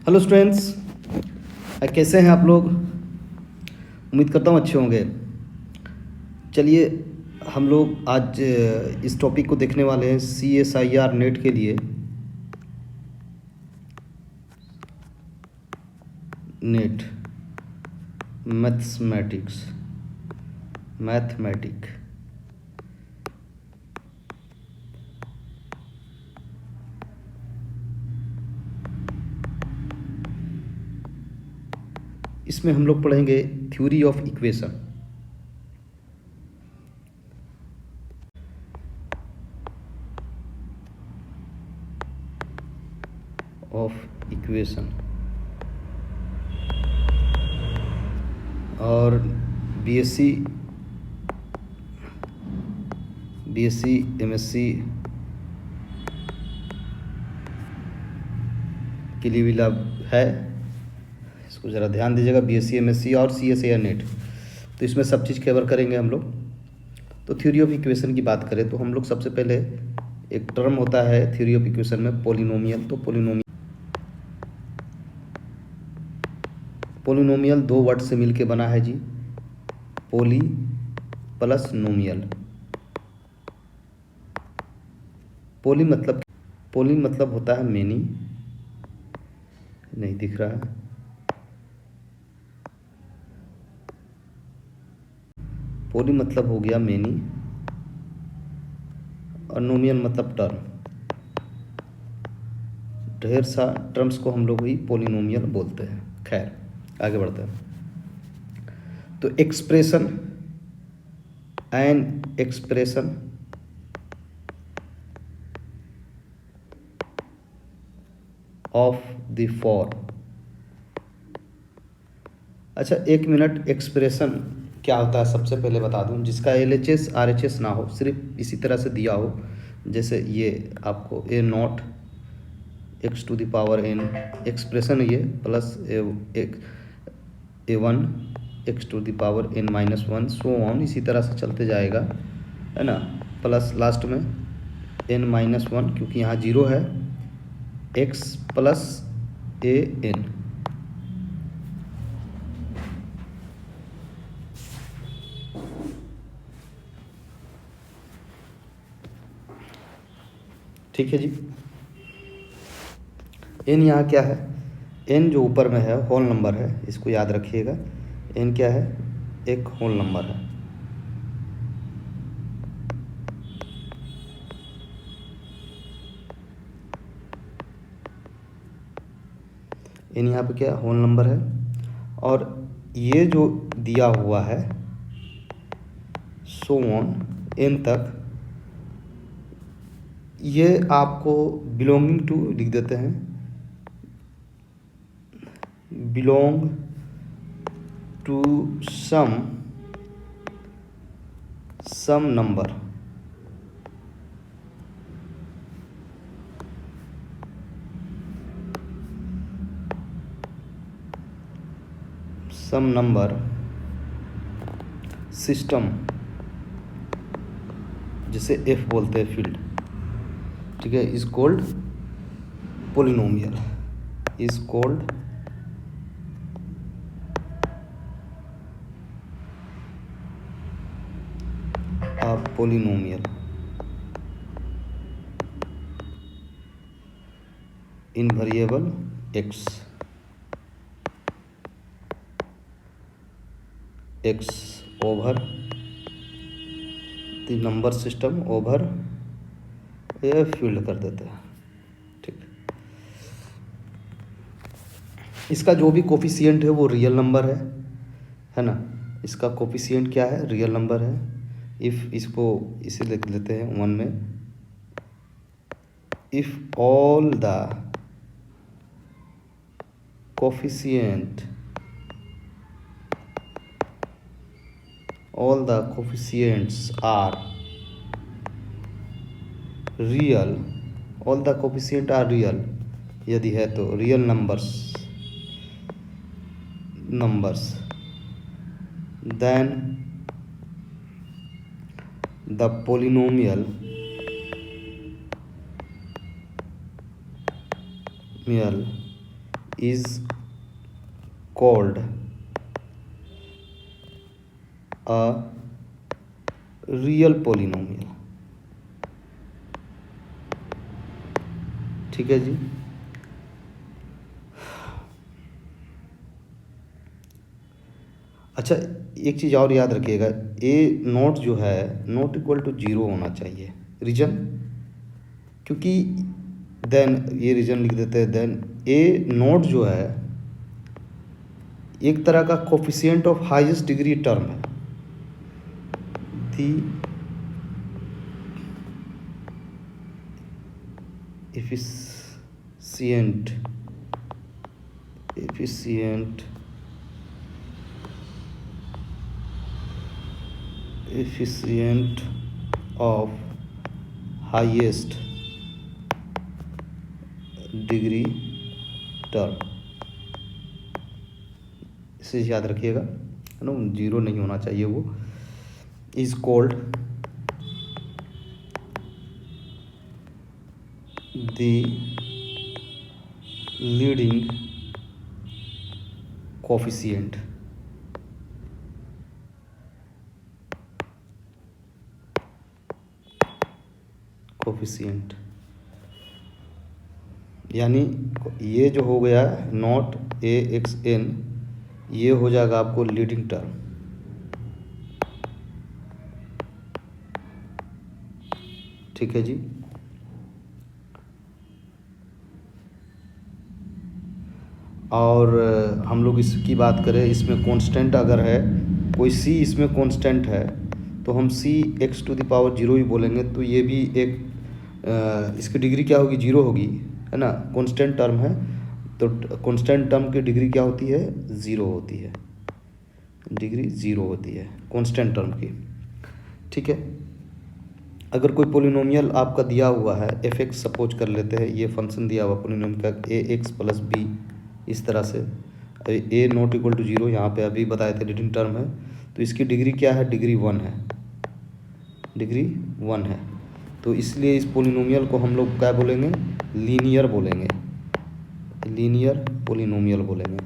Hello students, कैसे हैं आप लोग। उम्मीद करता हूँ अच्छे होंगे। चलिए, हम लोग आज इस टॉपिक को देखने वाले हैं CSIR नेट के लिए। Net mathematic. इसमें हम लोग पढ़ेंगे थ्योरी ऑफ इक्वेशन। और बीएससी MSc के लिए भी लाभ है। इसको ज़रा ध्यान दीजिएगा, BSc MSc और CSIR नेट, तो इसमें सब चीज़ कवर करेंगे हम लोग। तो थ्योरी ऑफ इक्वेशन की बात करें तो हम लोग सबसे पहले एक टर्म होता है थ्योरी ऑफ इक्वेशन में, पोलिनोमियल। तो पोलिनोमियल दो वर्ड से मिलके बना है जी, पोली प्लस नोमियल। पोली मतलब होता है मेनी, नहीं दिख रहा है। पोली मतलब हो गया मेनी, और नोमियल मतलब टर्म। ढेर सा टर्म्स को हम लोग ही पोलिनोमियल बोलते हैं। खैर, आगे बढ़ते हैं। तो एक्सप्रेशन ऑफ द फॉर्म। अच्छा, 1 मिनट, एक्सप्रेशन क्या होता है सबसे पहले बता दूं। जिसका LHS RHS ना हो, सिर्फ इसी तरह से दिया हो, जैसे ये आपको A0 x⁴n एक्सप्रेशन ये plus A1 x⁴n-1 so on, इसी तरह से चलते जाएगा, है ना। प्लस लास्ट में n-1, क्योंकि यहाँ 0 है, x प्लस AN। ठीक है जी। n यहाँ क्या है, n जो ऊपर में है होल नंबर है, इसको याद रखिएगा। n क्या है, एक होल नंबर है। n यहाँ पे क्या होल नंबर है, और ये जो दिया हुआ है सो ऑन n तक, ये आपको बिलोंगिंग टू लिख देते हैं, belong to some number. Some number system, जिसे F बोलते हैं, फील्ड। ठीक है, is called polynomial, is called a polynomial in variable x over the number system over ये फील्ड कर देते हैं। ठीक, इसका जो भी कोफिशिएंट है वो रियल नंबर है ना। इसका कोफिशिएंट क्या है, रियल नंबर है। इफ़ इसको इसे लिख लेते हैं 1 में, if all the coefficient are real, all the coefficient are real, यदि है तो real numbers then the polynomial is called a real polynomial। ठीक है जी। अच्छा, एक चीज़ और याद रखिएगा, ए नॉट जो है नॉट इक्वल टू जीरो होना चाहिए। रीजन, क्योंकि देन ये रीजन लिख देते हैं, देन ए नॉट जो है एक तरह का coefficient of highest degree term है। दी efficient of highest degree term, इसे याद रखिएगा, है ना, जीरो नहीं होना चाहिए वो। Is called the leading coefficient. यानी ये जो हो गया नॉट ए एक्स एन, ये हो जाएगा आपको लीडिंग टर्म। ठीक है जी। और हम लोग इसकी बात करें, इसमें कांस्टेंट अगर है कोई सी, इसमें कांस्टेंट है तो हम C X to the power zero ही बोलेंगे। तो ये भी एक इसकी डिग्री क्या होगी, जीरो होगी, है ना। कांस्टेंट टर्म है तो कांस्टेंट टर्म की डिग्री क्या होती है, ज़ीरो होती है, डिग्री ज़ीरो होती है कांस्टेंट टर्म की। ठीक है। अगर कोई पोलिनोमियल आपका दिया हुआ है एफ एक्स, सपोज कर लेते हैं, ये फंक्शन दिया हुआ पोलिनोमियल का ए एक्स प्लस बी, इस तरह से ए नॉट इक्वल टू जीरो, यहाँ पे अभी बताए थे लीडिंग टर्म है, तो इसकी डिग्री क्या है, डिग्री वन है, डिग्री वन है। तो इसलिए इस पोलिनोमियल को हम लोग क्या बोलेंगे, लीनियर बोलेंगे, लीनियर पोलिनोमियल बोलेंगे।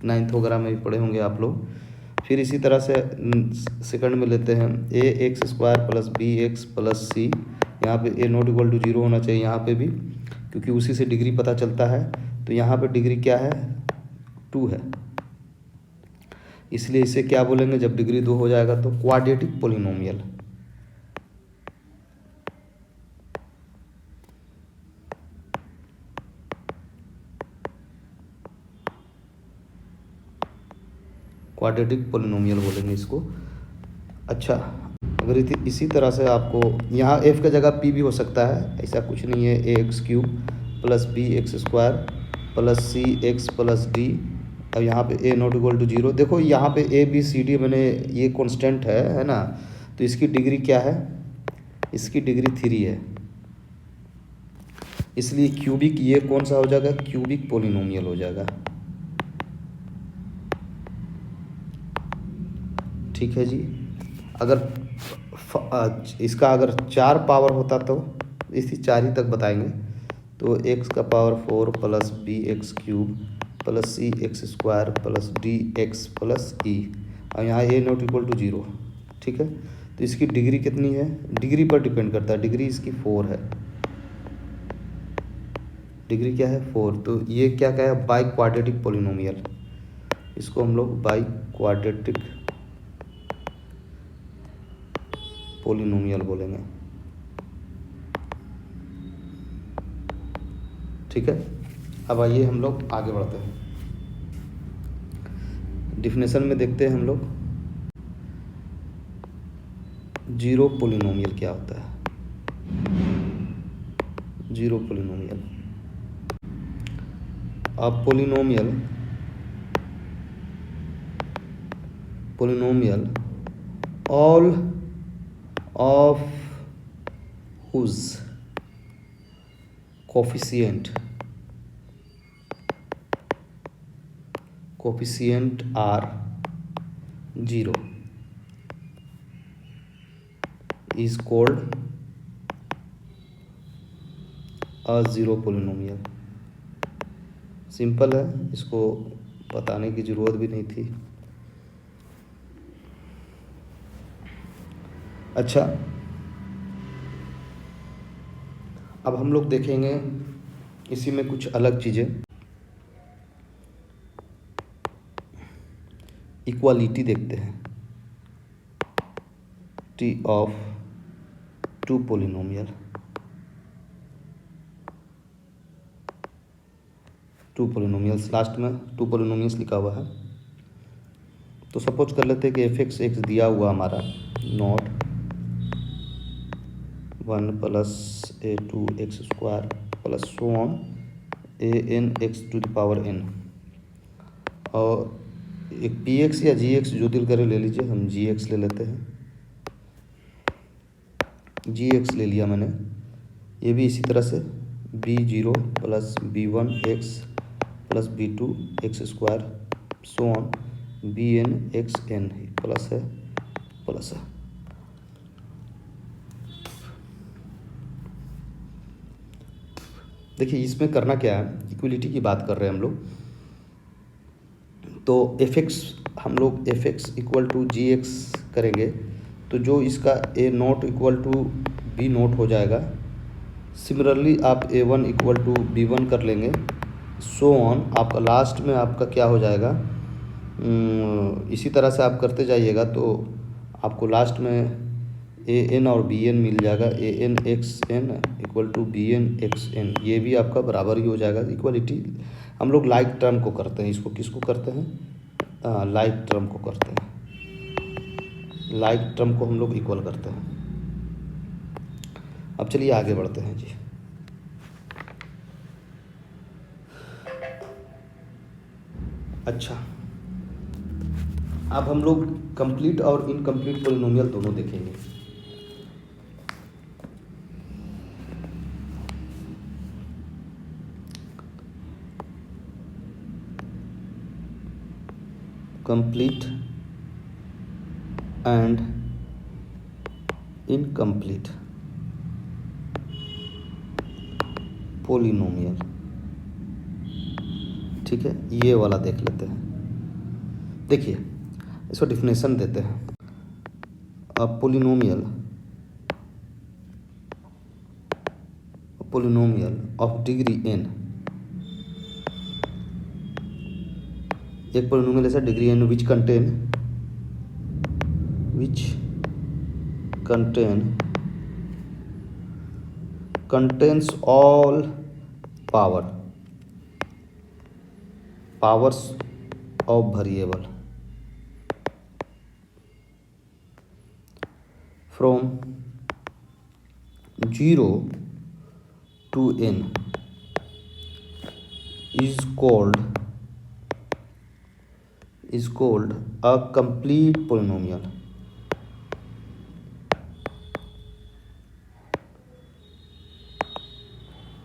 नाइन्थ वगैरह में भी पढ़े होंगे आप लोग। फिर इसी तरह से सेकंड में लेते हैं A X square plus B X plus C, यहाँ पे A not equal to zero होना चाहिए यहाँ पे भी, क्योंकि उसी से डिग्री पता चलता है। तो यहाँ पे डिग्री क्या है, टू है, इसलिए इसे क्या बोलेंगे, जब डिग्री दो हो जाएगा तो क्वाड्रेटिक पोलिनोमियल। क्वाड्रेटिक पोलिनोमियल बोलेंगे इसको। अच्छा, अगर इसी तरह से आपको यहाँ एफ का जगह पी भी हो सकता है, ऐसा कुछ नहीं है। A X cube plus B X square plus C X plus D, अब यहाँ पे A not equal to zero. देखो यहाँ पे ए बी सी डी मैंने ये कांस्टेंट है ना, तो इसकी डिग्री क्या है, इसकी डिग्री थ्री है, इसलिए क्यूबिक ये कौन सा हो जाएगा, क्यूबिक पोलिनोमियल हो जाएगा। ठीक है जी। अगर इसका अगर चार पावर होता तो इसी चार ही तक बताएंगे, तो एक्स का power four plus B X cube plus C X square plus D X plus E, और यहाँ A not equal to zero. ठीक है। तो इसकी डिग्री कितनी है, डिग्री पर डिपेंड करता है, डिग्री इसकी फोर है, डिग्री क्या है, फोर। तो ये क्या है, बाई क्वाड्रेटिक पोलिनोमियल, इसको हम लोग बाई क्वाड्रेटिक पोलिनोमियल बोलेंगे। ठीक है। अब आइए हम लोग आगे बढ़ते हैं, डिफिनेशन में देखते हैं हम लोग जीरो पोलिनोमियल क्या होता है। जीरो पोलिनोमियल, अब polynomial all of whose coefficient are zero is called a zero polynomial. Simple है, इसको बताने की ज़रूरत भी नहीं थी। अच्छा, अब हम लोग देखेंगे इसी में कुछ अलग चीज़ें। इक्वालिटी देखते हैं, t of two polynomial, two polynomials, last में टू पोलिनोमियल्स लिखा हुआ है। तो सपोज कर लेते हैं कि एफ एक्स एक्स दिया हुआ हमारा naught 1 plus a two x square plus so on a N x to the power n, और एक पी एक्स या जी एक्स जो दिल करे ले लीजिए। हम जी एक्स ले लेते हैं, जी एक्स ले लिया मैंने। ये भी इसी तरह से b zero plus b one x plus b two x square so on b N x n plus है प्लस है। देखिए इसमें करना क्या है, इक्वलिटी की बात कर रहे हैं हम लोग। तो एफ एक्स, हम लोग F X equal to G X करेंगे तो जो इसका A not equal to B not हो जाएगा। सिमिलरली आप A one equal to B one कर लेंगे, सो ऑन आपका लास्ट में आपका क्या हो जाएगा। इसी तरह से आप करते जाइएगा तो आपको लास्ट में ए एन और बी एन मिल जाएगा। A N x N equal to B N x N, ये भी आपका बराबर ही हो जाएगा। इक्वलिटी हम लोग लाइक टर्म को करते हैं, इसको किसको करते हैं, लाइक टर्म को करते हैं। लाइक टर्म को हम लोग इक्वल करते हैं। अब चलिए आगे बढ़ते हैं जी। अच्छा, अब हम लोग कंप्लीट और इनकम्प्लीट पोलिनोमियल दोनों देखेंगे। कंप्लीट एंड इनकम्प्लीट पोलिनोमियल, ठीक है, ये वाला देख लेते हैं। देखिए इसको डिफिनेशन देते हैं। Polynomial polynomial of degree n, एक पोलिनोमियल ऐसा degree n which contains all powers of variable from 0 to n is called a complete polynomial.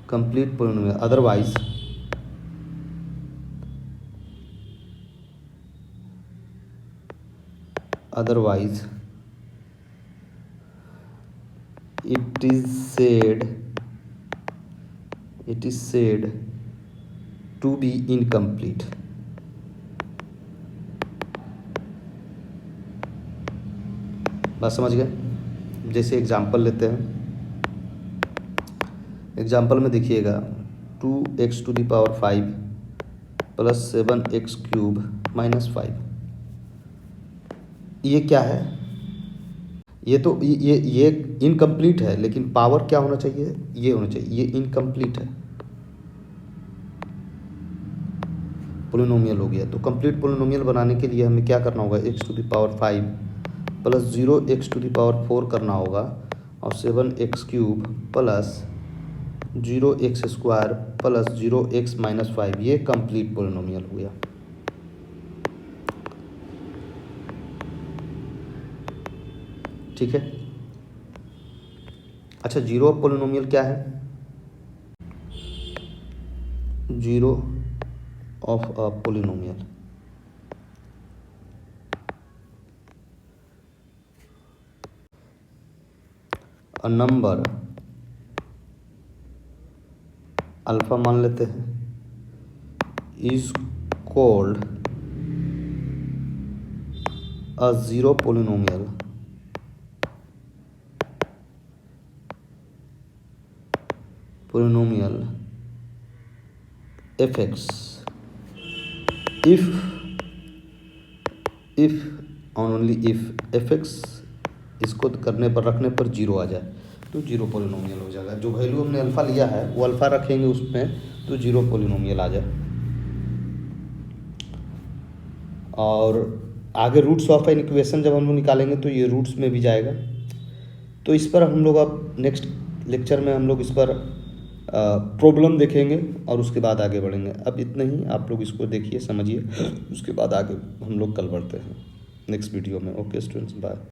Complete polynomial, otherwise it is said to be incomplete. बात समझ गए। जैसे example लेते हैं, example में देखिएगा 2x to the power 5 plus 7x cube minus 5, ये क्या है। ये तो ये इनकम्प्लीट है, लेकिन पावर क्या होना चाहिए, ये होना चाहिए। ये इनकम्प्लीट है, पोलिनोमियल हो गया। तो कंप्लीट पोलिनोमियल बनाने के लिए हमें क्या करना होगा, x to the power 5 plus 0x to the power 4 करना होगा, और 7x cube plus 0x square plus 0x minus 5, ये कंप्लीट पोलिनोमियल हो गया। ठीक है। अच्छा, जीरो पोलिनोमियल क्या है, zero of a polynomial, a number alpha मान लेते हैं, is called a zero polynomial F x if on only if F x इसको करने पर रखने पर जीरो आ जाए तो जीरो पोलिनोमियल हो जाएगा। जो वैल्यू हमने अल्फ़ा लिया है वो अल्फ़ा रखेंगे उसमें तो जीरो पोलिनोमियल आ जाए। और आगे रूट्स ऑफ एन इक्वेशन जब हम लोग निकालेंगे तो ये रूट्स में भी जाएगा। तो इस पर हम लोग अब नेक्स्ट लेक्चर में हम लोग इस पर प्रॉब्लम देखेंगे और उसके बाद आगे बढ़ेंगे। अब इतना ही, आप लोग इसको देखिए समझिए, उसके बाद आगे हम लोग कल बढ़ते हैं नेक्स्ट वीडियो में। Okay students, bye.